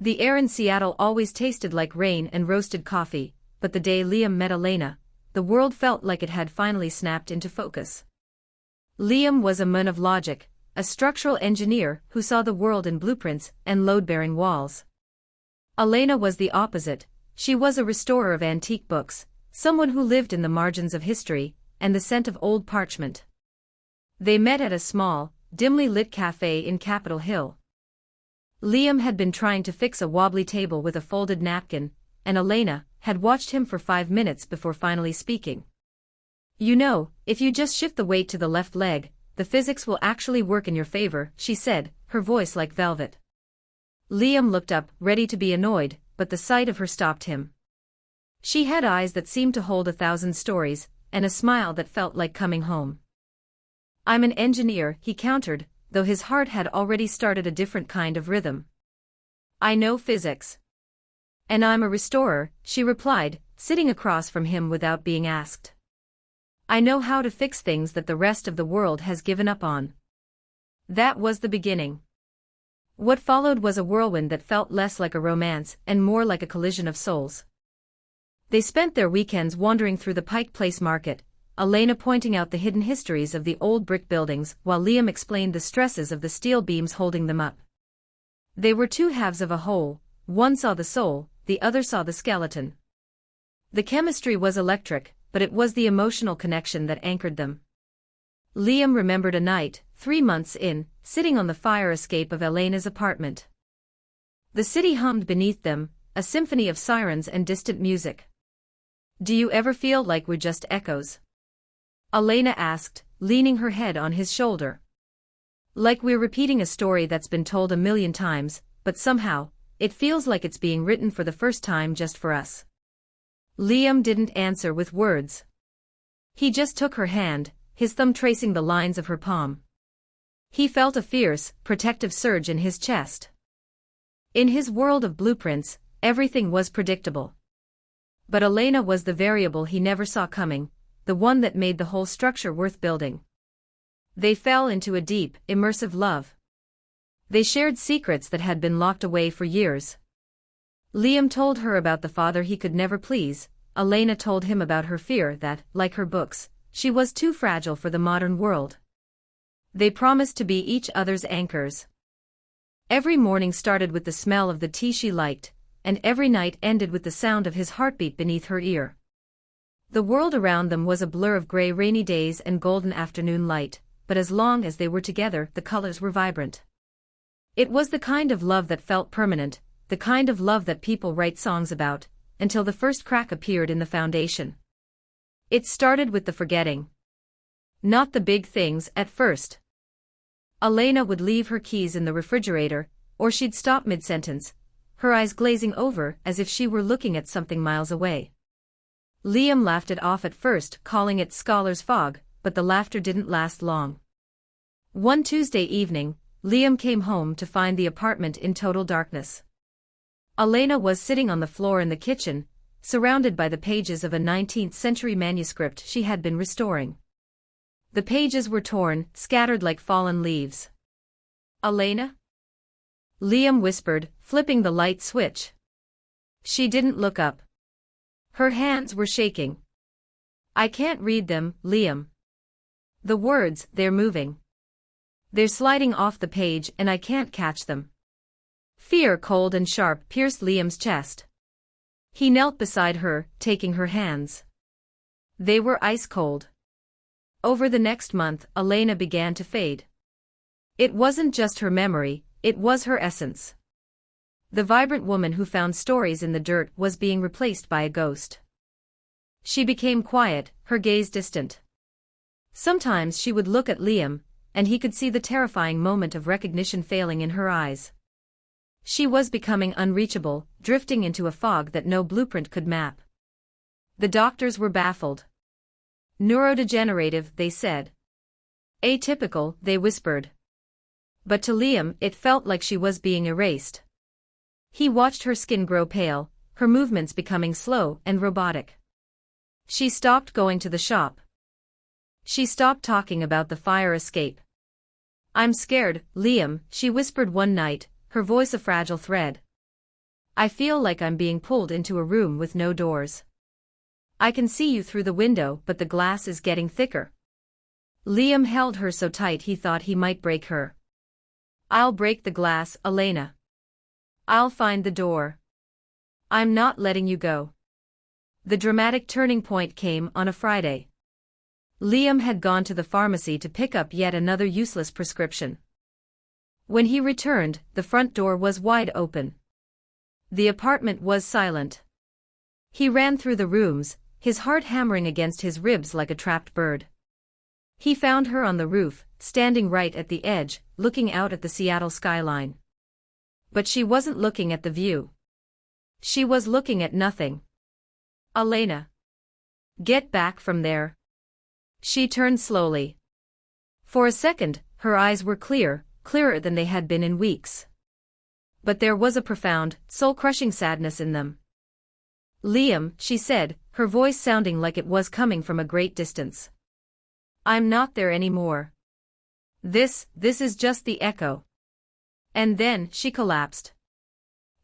The air in Seattle always tasted like rain and roasted coffee, but the day Liam met Elena, the world felt like it had finally snapped into focus. Liam was a man of logic, a structural engineer who saw the world in blueprints and load-bearing walls. Elena was the opposite. She was a restorer of antique books, someone who lived in the margins of history and the scent of old parchment. They met at a small, dimly lit cafe in Capitol Hill. Liam had been trying to fix a wobbly table with a folded napkin, and Elena had watched him for 5 minutes before finally speaking. "You know, if you just shift the weight to the left leg, the physics will actually work in your favor," she said, her voice like velvet. Liam looked up, ready to be annoyed, but the sight of her stopped him. She had eyes that seemed to hold 1,000 stories, and a smile that felt like coming home. "I'm an engineer," he countered, though his heart had already started a different kind of rhythm. "I know physics." "And I'm a restorer," she replied, sitting across from him without being asked. "I know how to fix things that the rest of the world has given up on." That was the beginning. What followed was a whirlwind that felt less like a romance and more like a collision of souls. They spent their weekends wandering through the Pike Place market, Elena pointing out the hidden histories of the old brick buildings while Liam explained the stresses of the steel beams holding them up. They were two halves of a whole, one saw the soul, the other saw the skeleton. The chemistry was electric, but it was the emotional connection that anchored them. Liam remembered a night, 3 months in, sitting on the fire escape of Elena's apartment. The city hummed beneath them, a symphony of sirens and distant music. "Do you ever feel like we're just echoes?" Elena asked, leaning her head on his shoulder. "Like we're repeating a story that's been told 1,000,000 times, but somehow, it feels like it's being written for the first time just for us." Liam didn't answer with words. He just took her hand, his thumb tracing the lines of her palm. He felt a fierce, protective surge in his chest. In his world of blueprints, everything was predictable. But Elena was the variable he never saw coming, the one that made the whole structure worth building. They fell into a deep, immersive love. They shared secrets that had been locked away for years. Liam told her about the father he could never please. Elena told him about her fear that, like her books, she was too fragile for the modern world. They promised to be each other's anchors. Every morning started with the smell of the tea she liked, and every night ended with the sound of his heartbeat beneath her ear. The world around them was a blur of gray rainy days and golden afternoon light, but as long as they were together, the colors were vibrant. It was the kind of love that felt permanent, the kind of love that people write songs about, until the first crack appeared in the foundation. It started with the forgetting. Not the big things at first. Elena would leave her keys in the refrigerator, or she'd stop mid-sentence, her eyes glazing over as if she were looking at something miles away. Liam laughed it off at first, calling it scholar's fog, but the laughter didn't last long. One Tuesday evening, Liam came home to find the apartment in total darkness. Elena was sitting on the floor in the kitchen, surrounded by the pages of a 19th-century manuscript she had been restoring. The pages were torn, scattered like fallen leaves. "Elena?" Liam whispered, flipping the light switch. She didn't look up. Her hands were shaking. "I can't read them, Liam. The words, they're moving. They're sliding off the page and I can't catch them." Fear, cold and sharp, pierced Liam's chest. He knelt beside her, taking her hands. They were ice cold. Over the next month, Elena began to fade. It wasn't just her memory, it was her essence. The vibrant woman who found stories in the dirt was being replaced by a ghost. She became quiet, her gaze distant. Sometimes she would look at Liam, and he could see the terrifying moment of recognition failing in her eyes. She was becoming unreachable, drifting into a fog that no blueprint could map. The doctors were baffled. "Neurodegenerative," they said. "Atypical," they whispered. But to Liam, it felt like she was being erased. He watched her skin grow pale, her movements becoming slow and robotic. She stopped going to the shop. She stopped talking about the fire escape. "I'm scared, Liam," she whispered one night, her voice a fragile thread. I feel like I'm being pulled into a room with no doors. I can see you through the window, but the glass is getting thicker. Liam held her so tight he thought he might break her. I'll break the glass, Elena. I'll find the door. I'm not letting you go. The dramatic turning point came on a Friday. Liam had gone to the pharmacy to pick up yet another useless prescription. When he returned, the front door was wide open. The apartment was silent. He ran through the rooms, his heart hammering against his ribs like a trapped bird. He found her on the roof, standing right at the edge, looking out at the Seattle skyline. But she wasn't looking at the view. She was looking at nothing. Elena. Get back from there. She turned slowly. For a second, her eyes were clear, clearer than they had been in weeks. But there was a profound, soul-crushing sadness in them. Liam, she said, her voice sounding like it was coming from a great distance. I'm not there anymore. This is just the echo. And then she collapsed.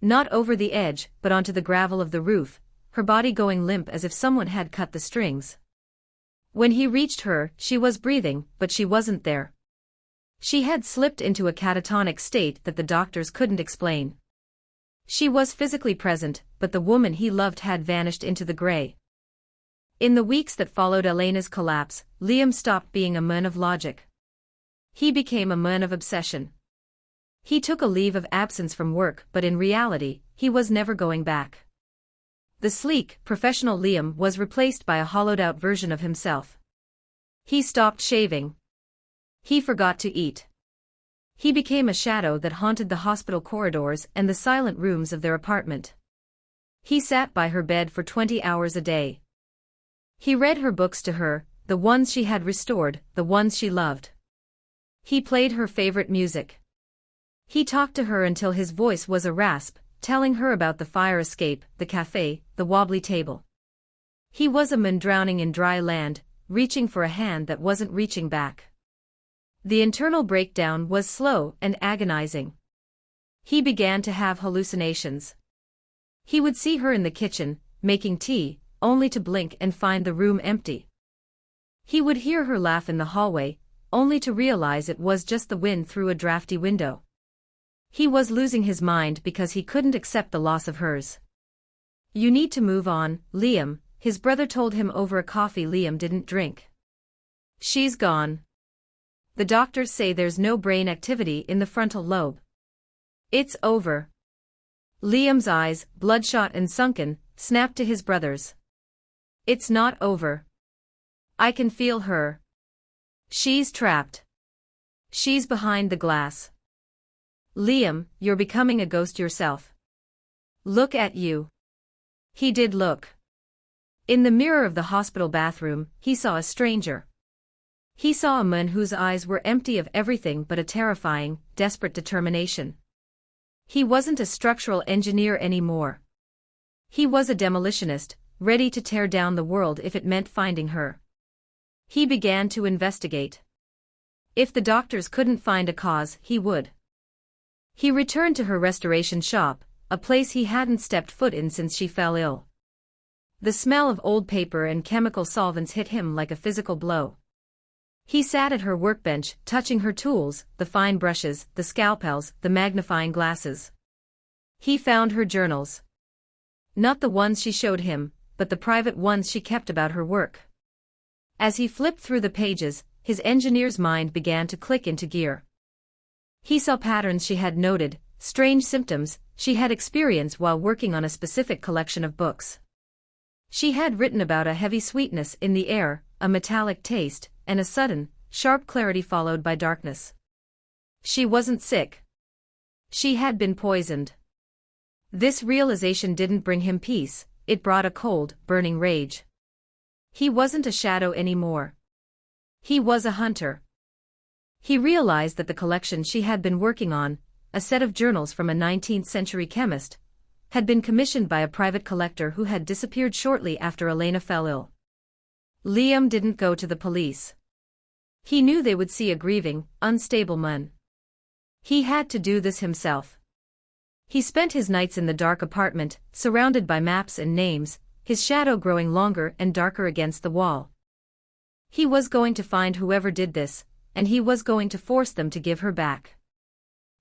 Not over the edge, but onto the gravel of the roof, her body going limp as if someone had cut the strings. When he reached her, she was breathing, but she wasn't there. She had slipped into a catatonic state that the doctors couldn't explain. She was physically present, but the woman he loved had vanished into the gray. In the weeks that followed Elena's collapse, Liam stopped being a man of logic. He became a man of obsession. He took a leave of absence from work, but in reality, he was never going back. The sleek, professional Liam was replaced by a hollowed-out version of himself. He stopped shaving. He forgot to eat. He became a shadow that haunted the hospital corridors and the silent rooms of their apartment. He sat by her bed for 20 hours a day. He read her books to her, the ones she had restored, the ones she loved. He played her favorite music. He talked to her until his voice was a rasp, telling her about the fire escape, the cafe, the wobbly table. He was a man drowning in dry land, reaching for a hand that wasn't reaching back. The internal breakdown was slow and agonizing. He began to have hallucinations. He would see her in the kitchen, making tea, only to blink and find the room empty. He would hear her laugh in the hallway, only to realize it was just the wind through a drafty window. He was losing his mind because he couldn't accept the loss of hers. You need to move on, Liam, his brother told him over a coffee Liam didn't drink. She's gone. The doctors say there's no brain activity in the frontal lobe. It's over. Liam's eyes, bloodshot and sunken, snapped to his brother's. It's not over. I can feel her. She's trapped. She's behind the glass. Liam, you're becoming a ghost yourself. Look at you. He did look. In the mirror of the hospital bathroom, he saw a stranger. He saw a man whose eyes were empty of everything but a terrifying, desperate determination. He wasn't a structural engineer anymore. He was a demolitionist, ready to tear down the world if it meant finding her. He began to investigate. If the doctors couldn't find a cause, he would. He returned to her restoration shop, a place he hadn't stepped foot in since she fell ill. The smell of old paper and chemical solvents hit him like a physical blow. He sat at her workbench, touching her tools, the fine brushes, the scalpels, the magnifying glasses. He found her journals. Not the ones she showed him, but the private ones she kept about her work. As he flipped through the pages, his engineer's mind began to click into gear. He saw patterns she had noted, strange symptoms she had experienced while working on a specific collection of books. She had written about a heavy sweetness in the air, a metallic taste, and a sudden, sharp clarity followed by darkness. She wasn't sick. She had been poisoned. This realization didn't bring him peace, it brought a cold, burning rage. He wasn't a shadow anymore. He was a hunter. He realized that the collection she had been working on, a set of journals from a 19th-century chemist, had been commissioned by a private collector who had disappeared shortly after Elena fell ill. Liam didn't go to the police. He knew they would see a grieving, unstable man. He had to do this himself. He spent his nights in the dark apartment, surrounded by maps and names, his shadow growing longer and darker against the wall. He was going to find whoever did this, and he was going to force them to give her back.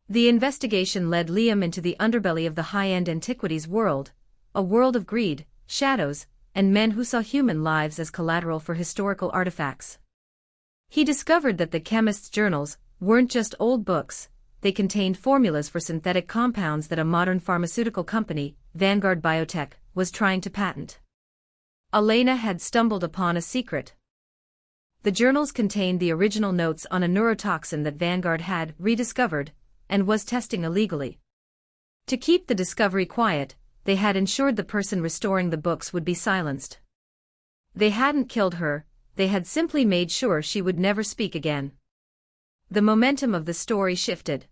The investigation led Liam into the underbelly of the high-end antiquities world, a world of greed, shadows, and men who saw human lives as collateral for historical artifacts. He discovered that the Chemist's journals weren't just old books, they contained formulas for synthetic compounds that a modern pharmaceutical company, Vanguard Biotech, was trying to patent. Elena had stumbled upon a secret. The journals contained the original notes on a neurotoxin that Vanguard had rediscovered and was testing illegally. To keep the discovery quiet, they had ensured the person restoring the books would be silenced. They hadn't killed her, they had simply made sure she would never speak again. The momentum of the story shifted.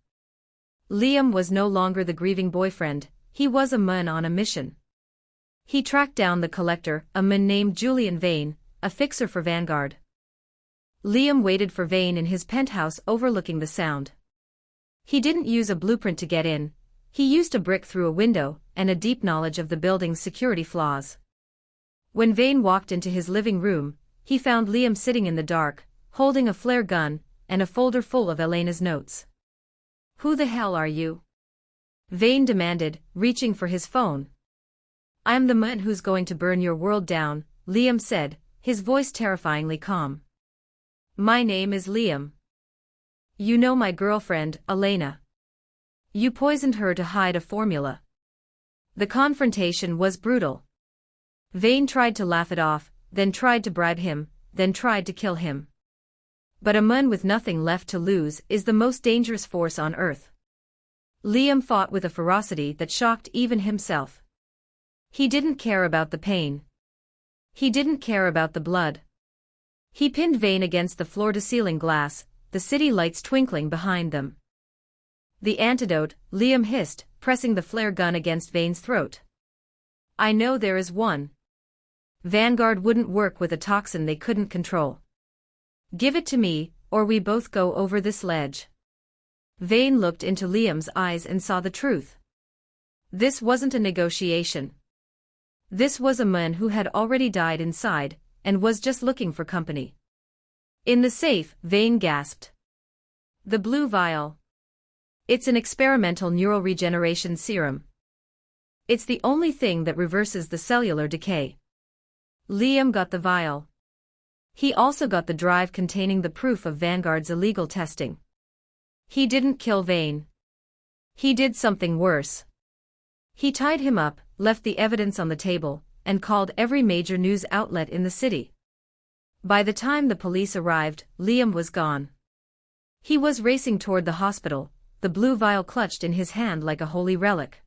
Liam was no longer the grieving boyfriend, he was a man on a mission. He tracked down the collector, a man named Julian Vane, a fixer for Vanguard. Liam waited for Vane in his penthouse overlooking the Sound. He didn't use a blueprint to get in, he used a brick through a window and a deep knowledge of the building's security flaws. When Vane walked into his living room, he found Liam sitting in the dark, holding a flare gun and a folder full of Elena's notes. "Who the hell are you?" Vane demanded, reaching for his phone. "I'm the man who's going to burn your world down," Liam said, his voice terrifyingly calm. "My name is Liam. You know my girlfriend, Elena. You poisoned her to hide a formula." The confrontation was brutal. Vane tried to laugh it off, then tried to bribe him, then tried to kill him. But a man with nothing left to lose is the most dangerous force on earth. Liam fought with a ferocity that shocked even himself. He didn't care about the pain. He didn't care about the blood. He pinned Vane against the floor-to-ceiling glass, the city lights twinkling behind them. "The antidote," Liam hissed, pressing the flare gun against Vane's throat. "I know there is one. Vanguard wouldn't work with a toxin they couldn't control. Give it to me, or we both go over this ledge." Vane looked into Liam's eyes and saw the truth. This wasn't a negotiation. This was a man who had already died inside, and was just looking for company. "In the safe," Vane gasped. "The blue vial. It's an experimental neural regeneration serum. It's the only thing that reverses the cellular decay." Liam got the vial. He also got the drive containing the proof of Vanguard's illegal testing. He didn't kill Vane. He did something worse. He tied him up, left the evidence on the table, and called every major news outlet in the city. By the time the police arrived, Liam was gone. He was racing toward the hospital, the blue vial clutched in his hand like a holy relic.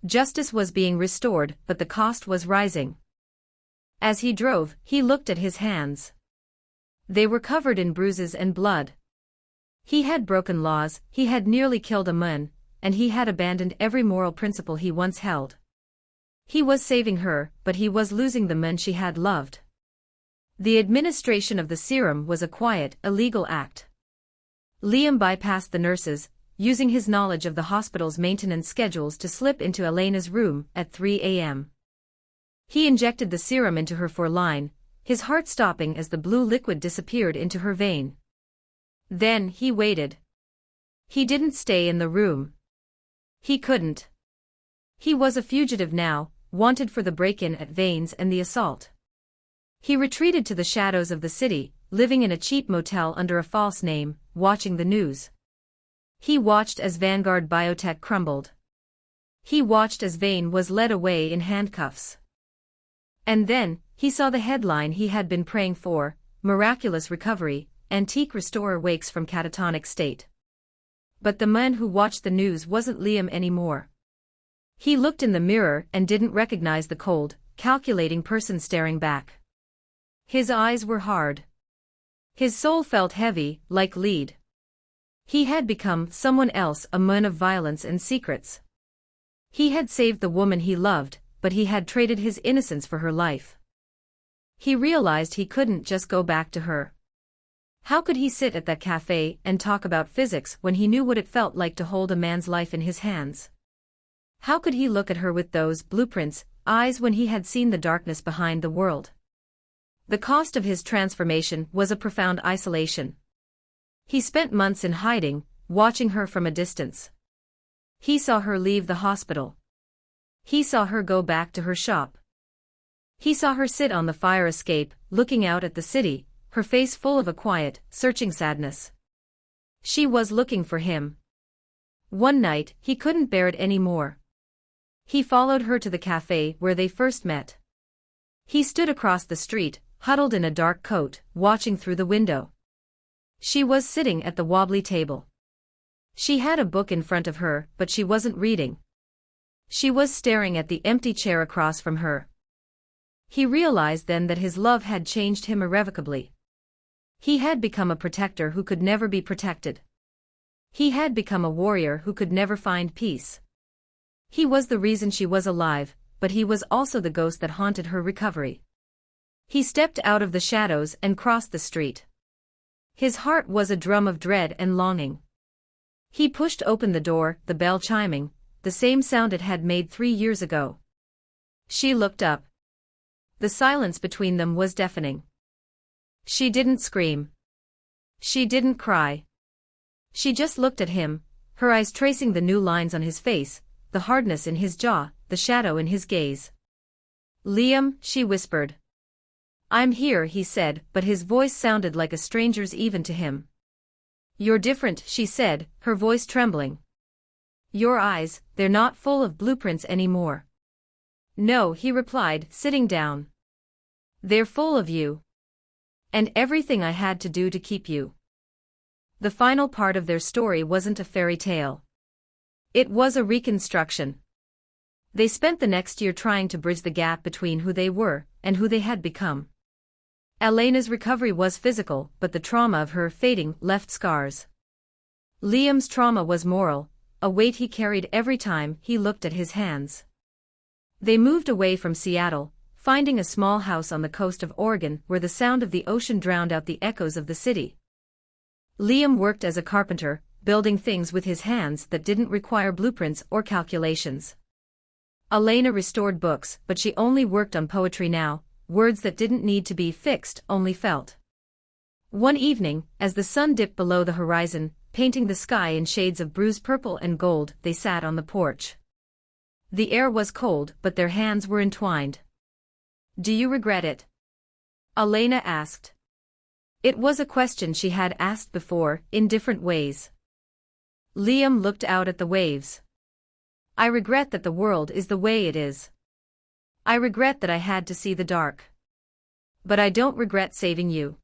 Justice was being restored, but the cost was rising. As he drove, he looked at his hands. They were covered in bruises and blood. He had broken laws, he had nearly killed a man, and he had abandoned every moral principle he once held. He was saving her, but he was losing the man she had loved. The administration of the serum was a quiet, illegal act. Liam bypassed the nurses, using his knowledge of the hospital's maintenance schedules to slip into Elena's room at 3 a.m. He injected the serum into her foreline, his heart stopping as the blue liquid disappeared into her vein. Then he waited. He didn't stay in the room. He couldn't. He was a fugitive now, wanted for the break-in at Vane's and the assault. He retreated to the shadows of the city, living in a cheap motel under a false name, watching the news. He watched as Vanguard Biotech crumbled. He watched as Vane was led away in handcuffs. And then, he saw the headline he had been praying for: "Miraculous Recovery, Antique Restorer Wakes from Catatonic State." But the man who watched the news wasn't Liam anymore. He looked in the mirror and didn't recognize the cold, calculating person staring back. His eyes were hard. His soul felt heavy, like lead. He had become someone else, a man of violence and secrets. He had saved the woman he loved, but he had traded his innocence for her life. He realized he couldn't just go back to her. How could he sit at that cafe and talk about physics when he knew what it felt like to hold a man's life in his hands? How could he look at her with those blueprints eyes when he had seen the darkness behind the world? The cost of his transformation was a profound isolation. He spent months in hiding, watching her from a distance. He saw her leave the hospital. He saw her go back to her shop. He saw her sit on the fire escape, looking out at the city, her face full of a quiet, searching sadness. She was looking for him. One night, he couldn't bear it anymore. He followed her to the cafe where they first met. He stood across the street, huddled in a dark coat, watching through the window. She was sitting at the wobbly table. She had a book in front of her, but she wasn't reading. She was staring at the empty chair across from her. He realized then that his love had changed him irrevocably. He had become a protector who could never be protected. He had become a warrior who could never find peace. He was the reason she was alive, but he was also the ghost that haunted her recovery. He stepped out of the shadows and crossed the street. His heart was a drum of dread and longing. He pushed open the door, the bell chiming, the same sound it had made 3 years ago. She looked up. The silence between them was deafening. She didn't scream. She didn't cry. She just looked at him, her eyes tracing the new lines on his face, the hardness in his jaw, the shadow in his gaze. "Liam," she whispered. "I'm here," he said, but his voice sounded like a stranger's even to him. "You're different," she said, her voice trembling. "Your eyes, they're not full of blueprints anymore." "No," he replied, sitting down. "They're full of you. And everything I had to do to keep you." The final part of their story wasn't a fairy tale. It was a reconstruction. They spent the next year trying to bridge the gap between who they were and who they had become. Elena's recovery was physical, but the trauma of her fading left scars. Liam's trauma was moral, a weight he carried every time he looked at his hands. They moved away from Seattle, finding a small house on the coast of Oregon where the sound of the ocean drowned out the echoes of the city. Liam worked as a carpenter, building things with his hands that didn't require blueprints or calculations. Elena restored books, but she only worked on poetry now, words that didn't need to be fixed, only felt. One evening, as the sun dipped below the horizon, painting the sky in shades of bruised purple and gold, they sat on the porch. The air was cold, but their hands were entwined. "Do you regret it?" Elena asked. It was a question she had asked before, in different ways. Liam looked out at the waves. "I regret that the world is the way it is. I regret that I had to see the dark. But I don't regret saving you.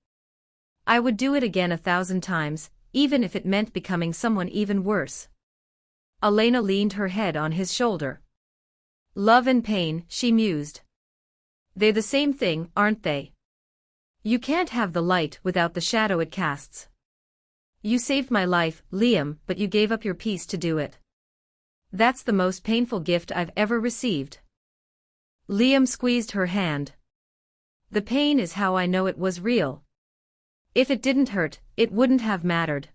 I would do it again 1,000 times, even if it meant becoming someone even worse." Elena leaned her head on his shoulder. "Love and pain," she mused. "They're the same thing, aren't they? You can't have the light without the shadow it casts. You saved my life, Liam, but you gave up your peace to do it. That's the most painful gift I've ever received." Liam squeezed her hand. "The pain is how I know it was real. If it didn't hurt, it wouldn't have mattered."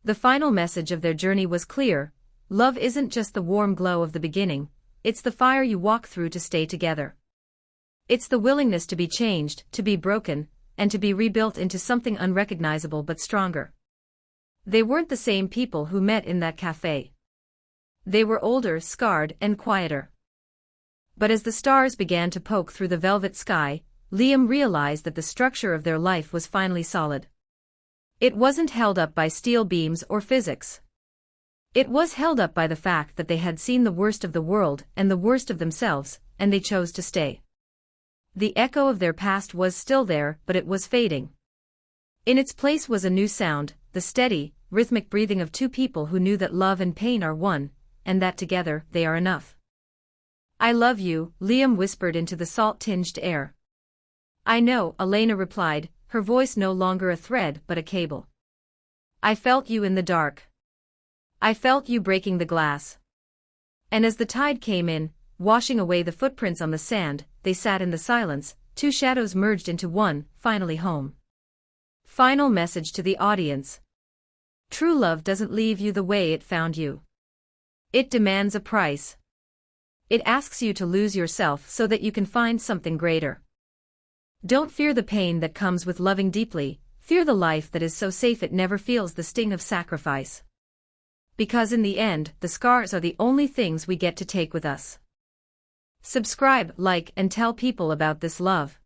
The final message of their journey was clear: love isn't just the warm glow of the beginning, it's the fire you walk through to stay together. It's the willingness to be changed, to be broken, and to be rebuilt into something unrecognizable but stronger. They weren't the same people who met in that cafe. They were older, scarred, and quieter. But as the stars began to poke through the velvet sky, Liam realized that the structure of their life was finally solid. It wasn't held up by steel beams or physics. It was held up by the fact that they had seen the worst of the world and the worst of themselves, and they chose to stay. The echo of their past was still there, but it was fading. In its place was a new sound, the steady, rhythmic breathing of two people who knew that love and pain are one, and that together they are enough. "I love you," Liam whispered into the salt-tinged air. "I know," Elena replied, her voice no longer a thread but a cable. "I felt you in the dark. I felt you breaking the glass." And as the tide came in, washing away the footprints on the sand, they sat in the silence, two shadows merged into one, finally home. Final message to the audience. True love doesn't leave you the way it found you. It demands a price. It asks you to lose yourself so that you can find something greater. Don't fear the pain that comes with loving deeply, fear the life that is so safe it never feels the sting of sacrifice. Because in the end, the scars are the only things we get to take with us. Subscribe, like, and tell people about this love.